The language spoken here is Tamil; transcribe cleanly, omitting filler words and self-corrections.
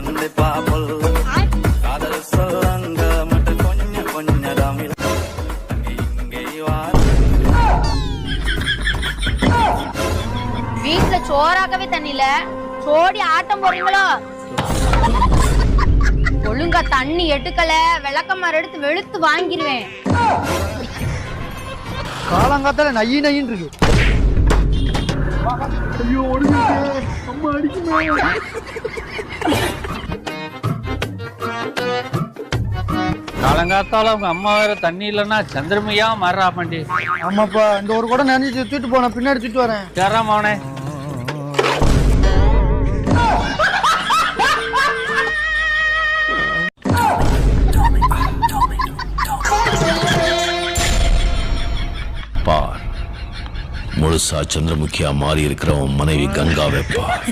கண்டிப்பா பொல்லு காதல் சொல்லங்க மட்டும் கொஞ்சம் கொஞ்சம் தமிழ் இங்கே வீட்டுல சோறாக்கவே தண்ணில சோடி ஆட்டம் போறீங்களோ? ஒழுங்கா தண்ணி எடுக்கல விளக்கமாறு எடுத்து வெளுத்து வாங்கிருவேன். காலங்காத்தால நையி நையின்னு இருக்கு. ஐயோ அம்மா அடிக்குமே. காலங்காத்தால உங்க அம்மா வேற தண்ணி இல்லைன்னா சந்திரமையா மாறா மாண்டி. ஆமாப்பா இந்த ஒரு கூட நினைச்சு தூக்கிட்டு போன பின்னாடி தூக்கிட்டு வரேன். சேராம அவனே பார், முழுசா சந்திரமுகியா மாறி இருக்கிறவன் மனைவி கங்காவை பார்.